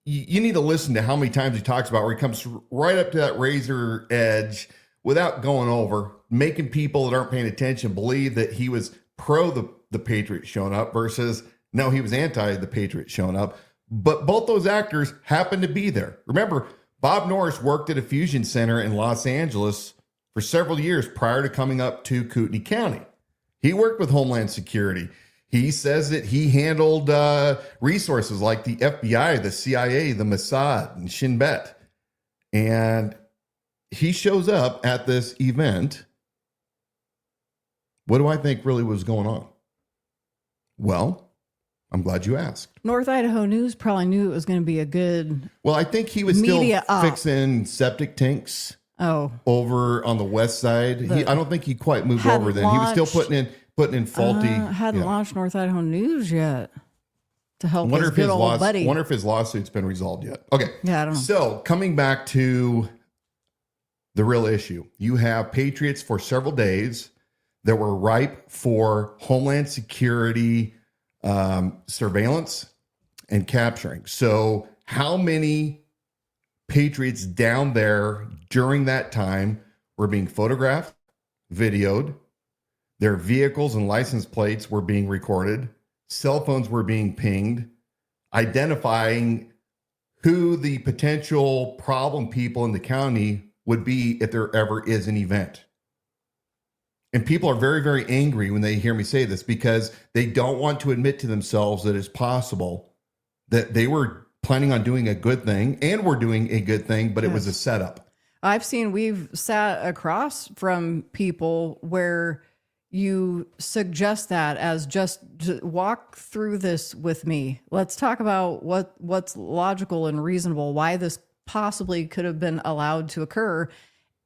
You need to listen to how many times he talks about where he comes right up to that razor edge without going over, making people that aren't paying attention believe that he was pro the Patriots showing up versus no, he was anti the Patriots showing up. But both those actors happened to be there. Remember, Bob Norris worked at a fusion center in Los Angeles for several years prior to coming up to Kootenai County. He worked with Homeland Security. He says that he handled resources like the FBI, the CIA, the Mossad, and Shin Bet. And he shows up at this event. What do I think really was going on? Well, I'm glad you asked. North Idaho News probably knew it was going to be a good. Well, I think he was still fixing septic tanks. Over on the west side. I don't think he quite moved over then. He was still putting in faulty. Hadn't launched North Idaho News yet to help his good old buddy. Wonder if his lawsuit's been resolved yet. Okay. Yeah, I don't know. So coming back to the real issue, you have patriots for several days that were ripe for Homeland Security surveillance and capturing. So how many patriots down there during that time were being photographed, videoed, their vehicles and license plates were being recorded, cell phones were being pinged, identifying who the potential problem people in the county would be if there ever is an event. And people are very, very angry when they hear me say this because they don't want to admit to themselves that it's possible that they were planning on doing a good thing and were doing a good thing, but it was a setup. We've sat across from people where you suggest that as just walk through this with me. Let's talk about what's logical and reasonable, why this possibly could have been allowed to occur,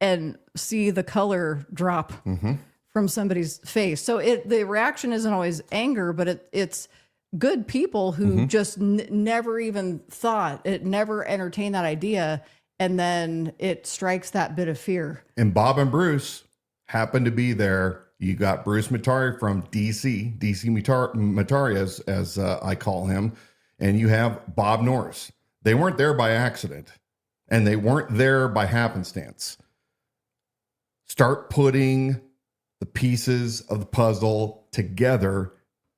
and see the color drop from somebody's face. So the reaction isn't always anger, but it's good people who just never even thought, it never entertained that idea. And then it strikes that bit of fear. And Bob and Bruce happened to be there. You got Bruce Mattare from DC Mattare as I call him. And you have Bob Norris. They weren't there by accident. And they weren't there by happenstance. Start putting the pieces of the puzzle together.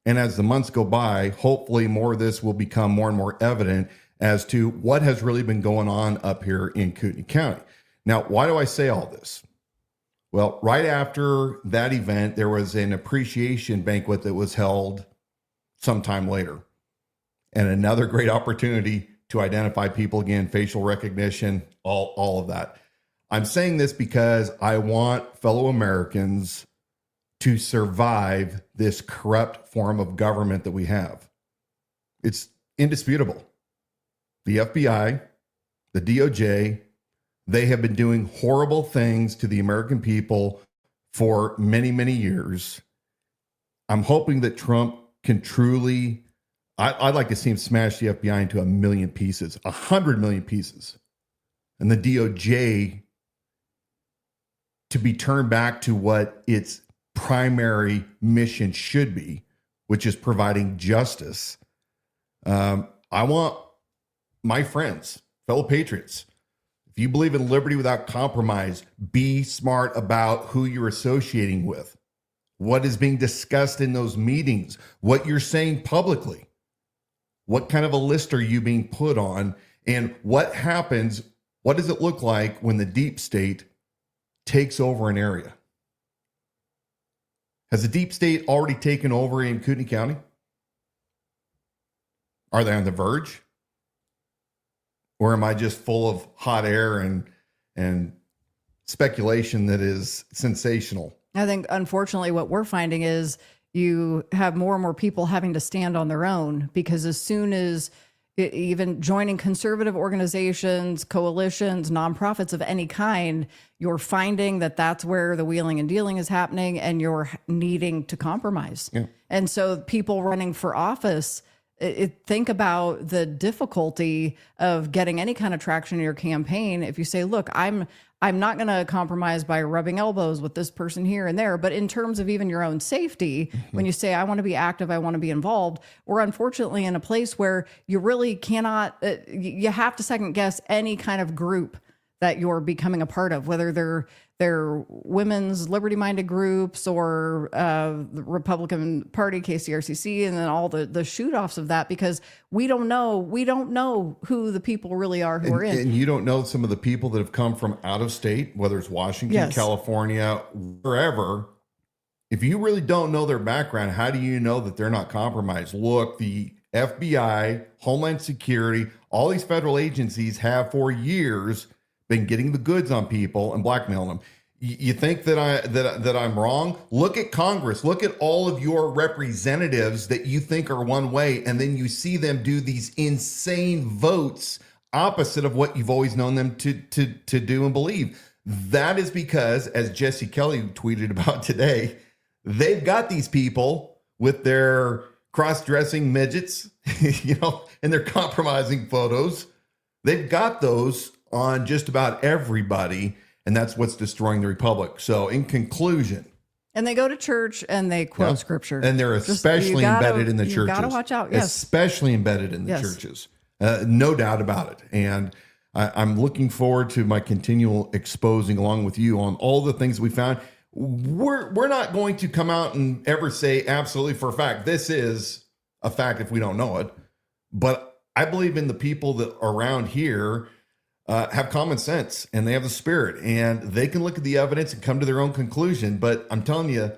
And as the months go by, hopefully more of this will become more and more evident as to what has really been going on up here in Kootenai County. Now, why do I say all this? Well, right after that event, there was an appreciation banquet that was held sometime later. And another great opportunity to identify people again, facial recognition, all of that. I'm saying this because I want fellow Americans to survive this corrupt form of government that we have. It's indisputable. The FBI, the DOJ, they have been doing horrible things to the American people for many, many years. I'm hoping that Trump can truly, I'd like to see him smash the FBI into 1 million pieces, 100 million pieces. And the DOJ to be turned back to what its primary mission should be, which is providing justice. I want my friends, fellow patriots, if you believe in liberty without compromise, be smart about who you're associating with, what is being discussed in those meetings, what you're saying publicly, what kind of a list are you being put on, and what happens, what does it look like when the deep state takes over an area? Has the deep state already taken over in Kootenai County? Are they on the verge? Or am I just full of hot air and speculation that is sensational? I think, unfortunately, what we're finding is you have more and more people having to stand on their own, because as soon as even joining conservative organizations, coalitions, nonprofits of any kind, you're finding that that's where the wheeling and dealing is happening, and you're needing to compromise. Yeah. And so people running for office, think about the difficulty of getting any kind of traction in your campaign. If you say, look, I'm not going to compromise by rubbing elbows with this person here and there. But in terms of even your own safety, when you say, I want to be active, I want to be involved, we're unfortunately in a place where you really cannot, you have to second guess any kind of group that you're becoming a part of, whether they're they're women's liberty-minded groups or the Republican Party, KCRCC, and then all the shoot-offs of that, because we don't know who the people really are who are in. And you don't know some of the people that have come from out of state, whether it's Washington, Yes. California, wherever. If you really don't know their background, how do you know that they're not compromised? Look, the FBI, Homeland Security, all these federal agencies have for years been getting the goods on people and blackmailing them. You think that I'm wrong? Look at Congress. Look at all of your representatives that you think are one way, and then you see them do these insane votes opposite of what you've always known them to do and believe. That is because, as Jesse Kelly tweeted about today, they've got these people with their cross-dressing midgets, and their compromising photos. They've got those on just about everybody, and that's what's destroying the republic. So in conclusion, and they go to church and they quote scripture, and they're especially embedded in the churches. You got to watch out. Yes, especially embedded in the churches, no doubt about it. And I'm looking forward to my continual exposing along with you on all the things we found. We're not going to come out and ever say absolutely for a fact this is a fact if we don't know it, but I believe in the people that are around here have common sense and they have the spirit, and they can look at the evidence and come to their own conclusion. But I'm telling you,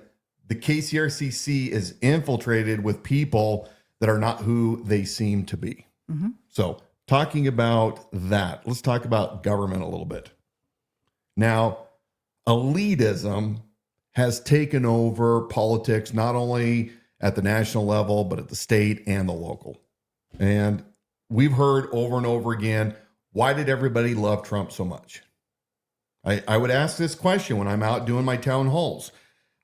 the KCRCC is infiltrated with people that are not who they seem to be. Mm-hmm. So talking about that, let's talk about government a little bit. Now, elitism has taken over politics, not only at the national level, but at the state and the local. And we've heard over and over again, why did everybody love Trump so much? I would ask this question when I'm out doing my town halls.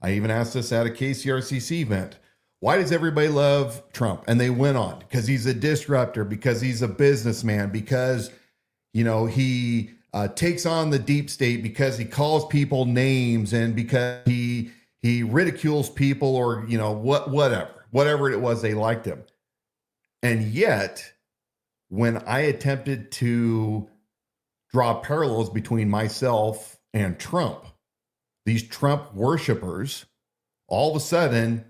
I even asked this at a KCRCC event. Why does everybody love Trump? And they went on, because he's a disruptor, because he's a businessman, because, he takes on the deep state, because he calls people names, and because he ridicules people, or, whatever it was, they liked him. And yet, when I attempted to draw parallels between myself and Trump, these Trump worshipers all of a sudden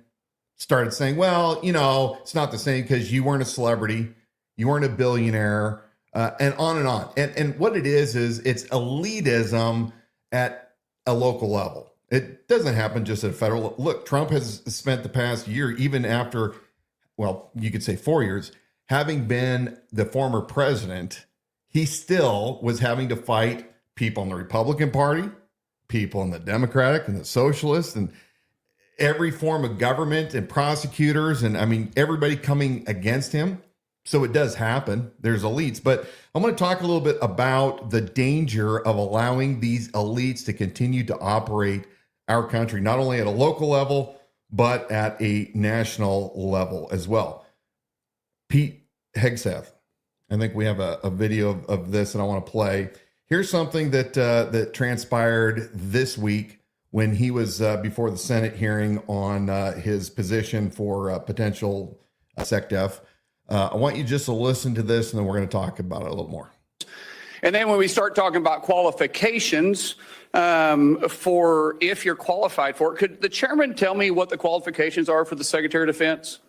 started saying, well, it's not the same because you weren't a celebrity, you weren't a billionaire, and on and on. And what it is it's elitism at a local level. It doesn't happen just at a federal. Look, Trump has spent the past year, even after, well, you could say 4 years, having been the former president, he still was having to fight people in the Republican Party, people in the Democratic and the Socialist, and every form of government and prosecutors. And everybody coming against him. So it does happen. There's elites. But I'm going to talk a little bit about the danger of allowing these elites to continue to operate our country, not only at a local level, but at a national level as well. Pete Hegseth, I think we have a video of this and I want to play. Here's something that transpired this week when he was before the Senate hearing on his position for potential SecDef. I want you just to listen to this, and then we're going to talk about it a little more. And then when we start talking about qualifications for if you're qualified for it, could the chairman tell me what the qualifications are for the Secretary of Defense?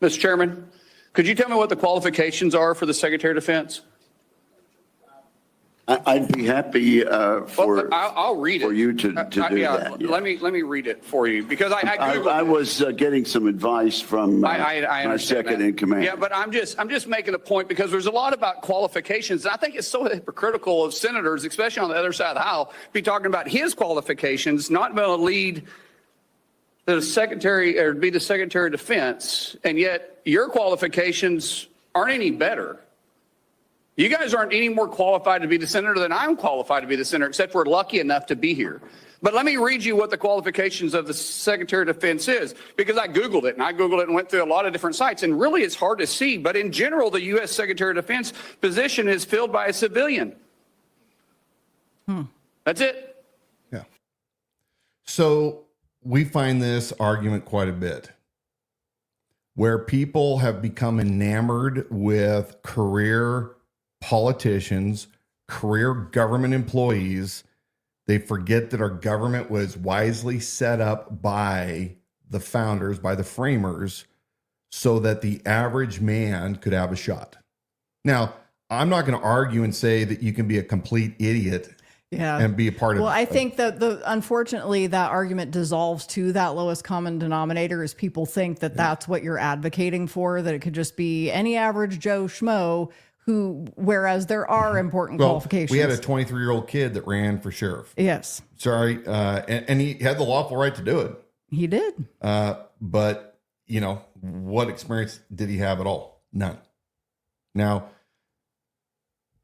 Mr. Chairman, could you tell me what the qualifications are for the Secretary of Defense? I'd be happy I'll read it. For you to do that. Yeah. Let me read it for you, because I Googled I was getting some advice from my second in command. Yeah, but I'm just making a point, because there's a lot about qualifications. And I think it's so hypocritical of senators, especially on the other side of the aisle, be talking about his qualifications, not going to lead the secretary or be the Secretary of Defense, and yet your qualifications aren't any better. You guys aren't any more qualified to be the senator than I'm qualified to be the senator, except we're lucky enough to be here. But let me read you what the qualifications of the Secretary of Defense is, because I Googled it and went through a lot of different sites, and really it's hard to see. But in general, the U.S. Secretary of Defense position is filled by a civilian. That's it. Yeah. So we find this argument quite a bit, where people have become enamored with career politicians, career government employees They forget that our government was wisely set up by the founders, by the framers, so that the average man could have a shot. Now, I'm not going to argue and say that you can be a complete idiot and be a part of it. Well, I think that unfortunately that argument dissolves to that lowest common denominator is people think that that's what you're advocating for, that it could just be any average Joe Schmo whereas there are important qualifications. We had a 23-year-old kid that ran for sheriff. Yes. Sorry. And he had the lawful right to do it. He did. But, what experience did he have at all? None. Now,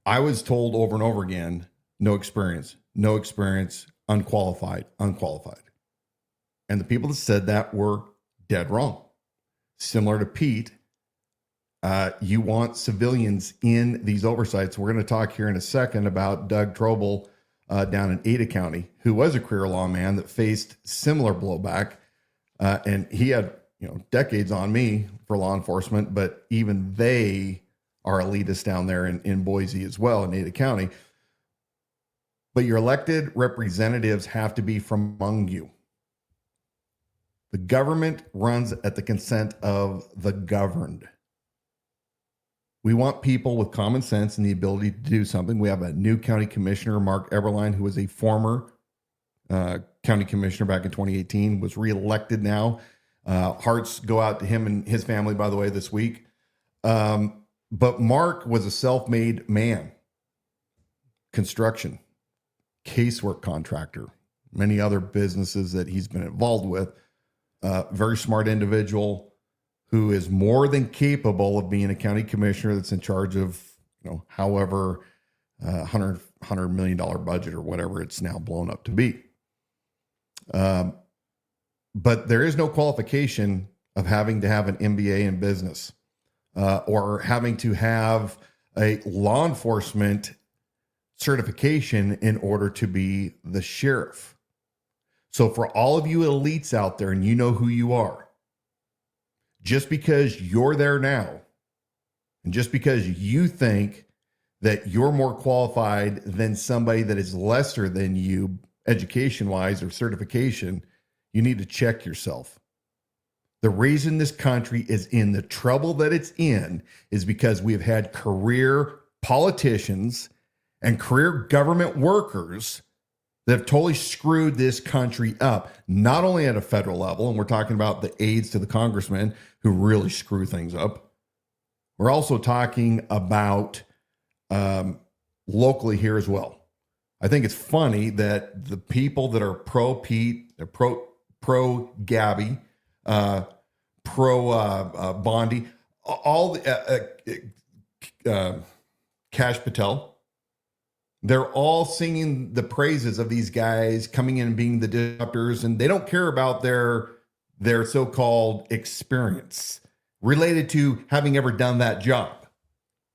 I was told over and over again, no experience, unqualified. And the people that said that were dead wrong. Similar to Pete, you want civilians in these oversights. We're going to talk here in a second about Doug Trobel down in Ada County, who was a career lawman that faced similar blowback. And he had, decades on me for law enforcement, but even they are elitists down there in Boise as well, in Ada County. But your elected representatives have to be from among you. The government runs at the consent of the governed. We want people with common sense and the ability to do something. We have a new county commissioner, Mark Eberlein, who was a former county commissioner back in 2018, was reelected now. Hearts go out to him and his family, by the way, this week. But Mark was a self-made man. Construction, casework contractor, many other businesses that he's been involved with. Very smart individual who is more than capable of being a county commissioner that's in charge of, however, $100 million budget or whatever it's now blown up to be. But there is no qualification of having to have an MBA in business or having to have a law enforcement certification in order to be the sheriff. So for all of you elites out there, and you know who you are, just because you're there now, and just because you think that you're more qualified than somebody that is lesser than you education-wise or certification, you need to check yourself. The reason this country is in the trouble that it's in is because we've had career politicians and career government workers that have totally screwed this country up, not only at a federal level, and we're talking about the aides to the congressmen who really screw things up. We're also talking about locally here as well. I think it's funny that the people that are pro Pete, they're pro Gabby, pro Bondi, all Cash Patel, they're all singing the praises of these guys coming in and being the disruptors, and they don't care about their so-called experience related to having ever done that job.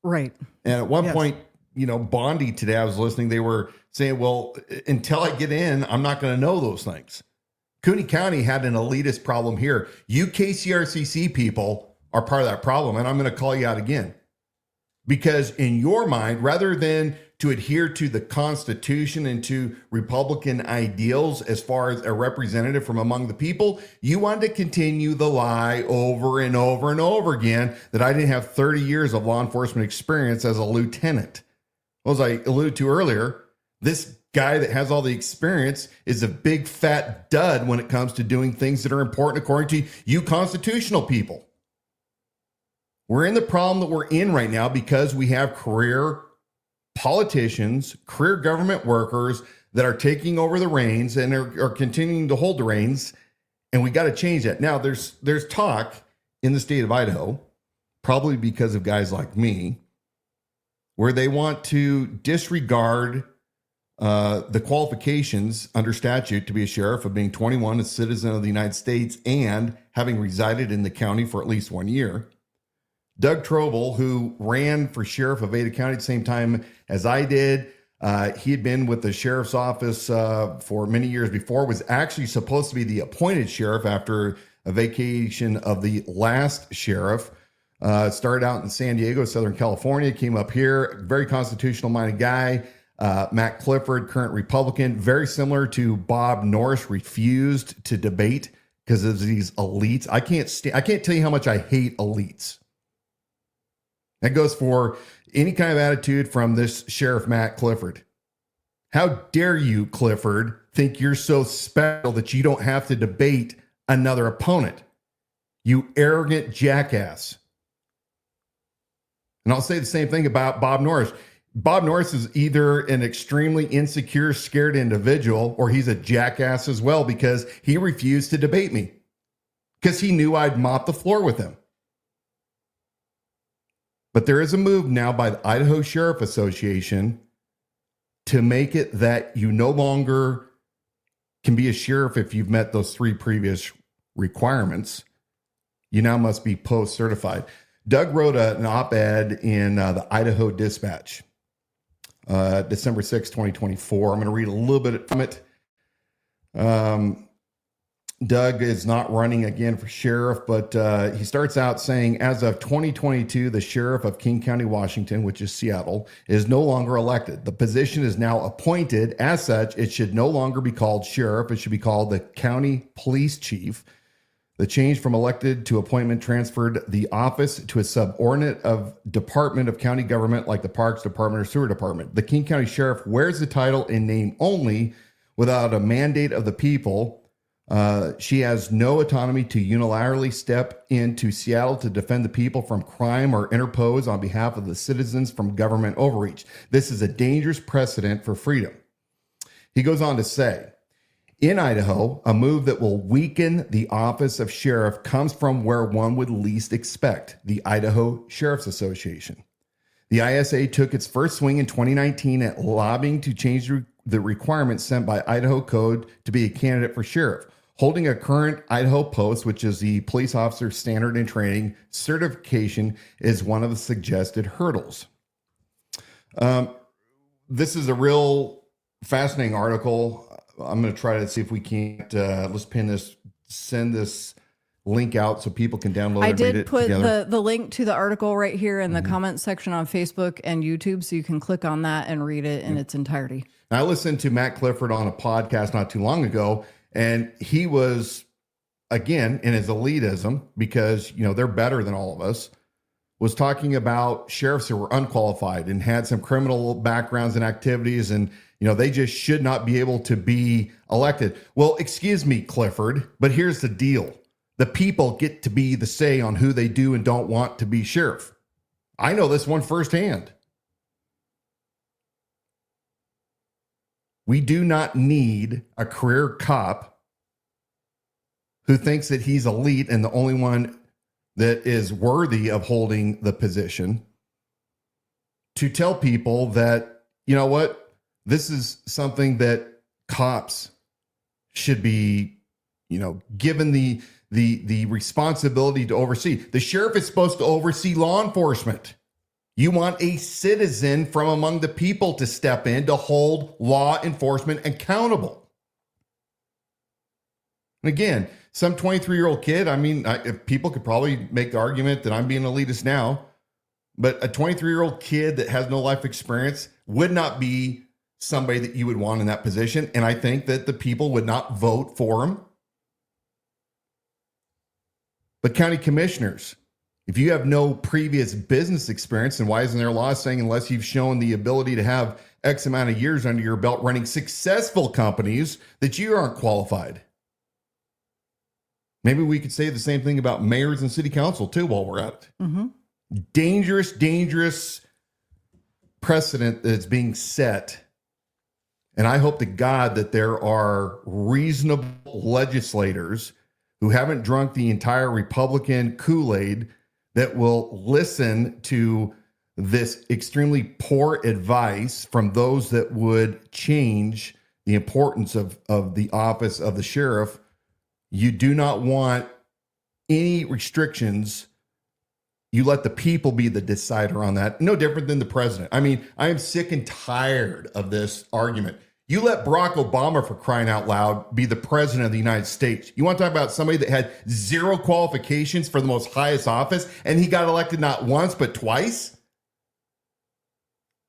Right. And at one point, Bondi today, I was listening, they were saying, well, until I get in, I'm not going to know those things. Kootenai County had an elitist problem here. You KCRCC people are part of that problem, and I'm going to call you out again. Because in your mind, rather than to adhere to the Constitution and to Republican ideals as far as a representative from among the people, you want to continue the lie over and over and over again that I didn't have 30 years of law enforcement experience as a lieutenant. Well, as I alluded to earlier, this guy that has all the experience is a big fat dud when it comes to doing things that are important according to you constitutional people. We're in the problem that we're in right now because we have career politicians, career government workers that are taking over the reins and are continuing to hold the reins, and we got to change that. Now, there's talk in the state of Idaho, probably because of guys like me, where they want to disregard the qualifications under statute to be a sheriff of being 21, a citizen of the United States, and having resided in the county for at least 1 year. Doug Trobel, who ran for sheriff of Ada County at the same time as I did, he had been with the sheriff's office for many years before, was actually supposed to be the appointed sheriff after a vacation of the last sheriff. Started out in San Diego, Southern California, came up here, very constitutional-minded guy. Matt Clifford, current Republican, very similar to Bob Norris, refused to debate because of these elites. I can't tell you how much I hate elites. That goes for any kind of attitude from this Sheriff Matt Clifford. How dare you, Clifford, think you're so special that you don't have to debate another opponent? You arrogant jackass. And I'll say the same thing about Bob Norris. Bob Norris is either an extremely insecure, scared individual, or he's a jackass as well, because he refused to debate me because he knew I'd mop the floor with him. But there is a move now by the Idaho Sheriff Association to make it that you no longer can be a sheriff if you've met those 3 previous requirements. You now must be post-certified. Doug wrote an op-ed in the Idaho Dispatch, December 6, 2024. I'm going to read a little bit from it. Doug is not running again for sheriff, but he starts out saying, as of 2022, the sheriff of King County, Washington, which is Seattle, is no longer elected. The position is now appointed. As such, it should no longer be called sheriff. It should be called the county police chief. The change from elected to appointment transferred the office to a subordinate of department of county government like the Parks Department or Sewer Department. The King County Sheriff wears the title in name only without a mandate of the people. She has no autonomy to unilaterally step into Seattle to defend the people from crime or interpose on behalf of the citizens from government overreach. This is a dangerous precedent for freedom. He goes on to say, in Idaho, a move that will weaken the office of sheriff comes from where one would least expect, the Idaho Sheriff's Association. The ISA took its first swing in 2019 at lobbying to change the requirements sent by Idaho Code to be a candidate for sheriff. Holding a current Idaho post, which is the police officer standard and training certification, is one of the suggested hurdles. This is a real fascinating article. I'm going to try to see if we can't, let's send this link out so people can download it and read it together. I did put the link to the article right here in the comment section on Facebook and YouTube, so you can click on that and read it in its entirety. I listened to Matt Clifford on a podcast not too long ago, and he was, again, in his elitism, because, you know, they're better than all of us, was talking about sheriffs who were unqualified and had some criminal backgrounds and activities, and, you know, they just should not be able to be elected. Well, excuse me, Clifford, but here's the deal. The people get to be the say on who they do and don't want to be sheriff. I know this one firsthand. We do not need a career cop who thinks that he's elite and the only one that is worthy of holding the position to tell people that, you know what, this is something that cops should be, you know, given the responsibility to oversee. The sheriff is supposed to oversee law enforcement. You want a citizen from among the people to step in to hold law enforcement accountable. And again, some 23-year-old kid, I mean, people could probably make the argument that I'm being elitist now, but a 23-year-old kid that has no life experience would not be somebody that you would want in that position. And I think that the people would not vote for him. But county commissioners, if you have no previous business experience, then why isn't there a law saying unless you've shown the ability to have X amount of years under your belt running successful companies that you aren't qualified? Maybe we could say the same thing about mayors and city council too while we're at it. Mm-hmm. Dangerous precedent that's being set. And I hope to God that there are reasonable legislators who haven't drunk the entire Republican Kool-Aid that will listen to this extremely poor advice from those that would change the importance of the office of the sheriff. You do not want any restrictions. You let the people be the decider on that. No different than the president. I mean, I am sick and tired of this argument. You let Barack Obama, for crying out loud, be the president of the United States. You want to talk about somebody that had zero qualifications for the most highest office, and he got elected not once, but twice?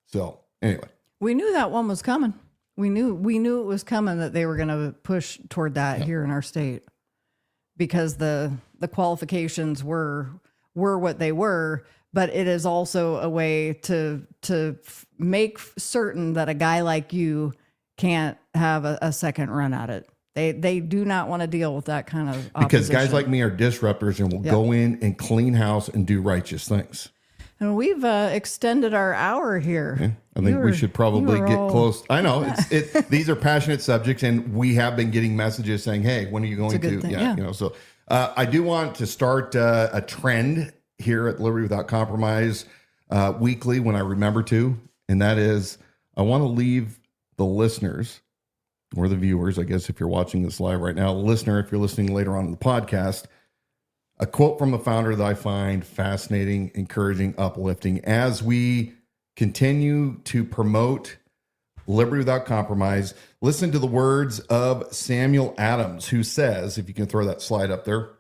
So, anyway. We knew that one was coming. We knew it was coming, that they were going to push toward that here in our state, because the qualifications were what they were. But it is also a way to make certain that a guy like you can't have a second run at it. They do not want to deal with that kind of opposition. Because guys like me are disruptors and will go in and clean house and do righteous things. And we've extended our hour here. Yeah, I think we should probably get close. I know these are passionate subjects, and we have been getting messages saying, "Hey, when are you going to?" Yeah, you know. So I do want to start a trend here at Liberty Without Compromise weekly when I remember to, and that is I want to leave the listeners or the viewers, I guess if you're watching this live right now, listener, if you're listening later on in the podcast, a quote from the founder that I find fascinating, encouraging, uplifting as we continue to promote Liberty Without Compromise. Listen to the words of Samuel Adams, who says, if you can throw that slide up there.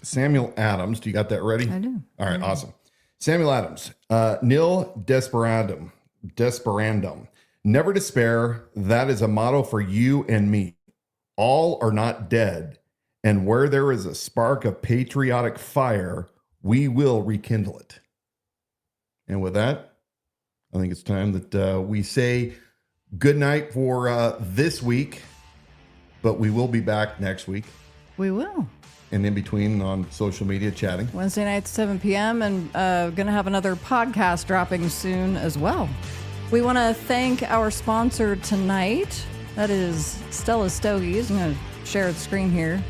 Samuel Adams, do you got that ready? I do. All right, awesome. Samuel Adams, nil desperandum, never despair. That is a motto for you and me. All are not dead. And where there is a spark of patriotic fire, we will rekindle it. And with that, I think it's time that we say good night for this week, but we will be back next week. We will. And in between on social media chatting. Wednesday night at 7 p.m. and going to have another podcast dropping soon as well. We want to thank our sponsor tonight. That is Stella's Stogies. I'm going to share the screen here.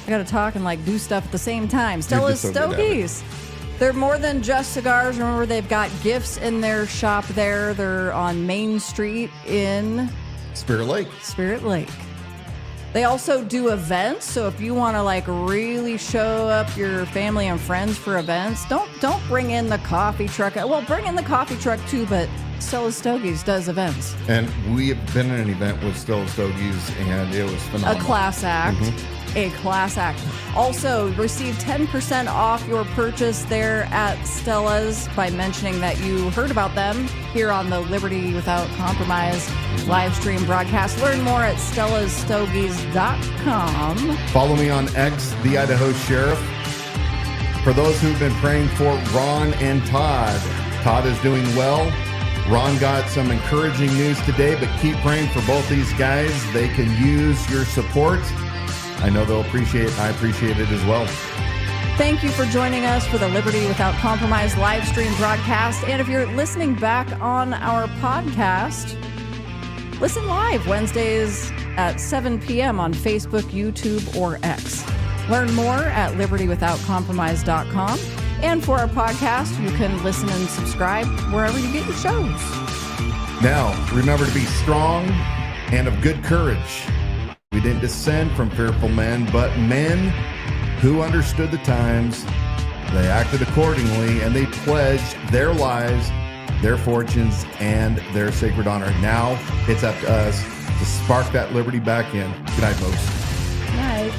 I got to talk and do stuff at the same time. Stella's Stogies. They're more than just cigars. Remember, they've got gifts in their shop there. They're on Main Street in Spirit Lake. They also do events. So if you want to really show up your family and friends for events, don't bring in the coffee truck. Well, bring in the coffee truck too, but Stella's Stogies does events. And we have been in an event with Stella's Stogies, and it was phenomenal. A class act. A class act. Also, receive 10% off your purchase there at Stella's by mentioning that you heard about them here on the Liberty Without Compromise live stream broadcast. Learn more at stellasstogies.com. Follow me on X, the Idaho Sheriff. For those who've been praying for Ron and Todd, Todd is doing well. Ron got some encouraging news today, but keep praying for both these guys. They can use your support. I know they'll appreciate it. I appreciate it as well. Thank you for joining us for the Liberty Without Compromise live stream broadcast. And if you're listening back on our podcast, listen live Wednesdays at 7 p.m. on Facebook, YouTube, or X. Learn more at libertywithoutcompromise.com. And for our podcast, you can listen and subscribe wherever you get your shows. Now, remember to be strong and of good courage. We didn't descend from fearful men, but men who understood the times. They acted accordingly, and they pledged their lives, their fortunes, and their sacred honor. Now it's up to us to spark that liberty back in. Good night, folks. Good night.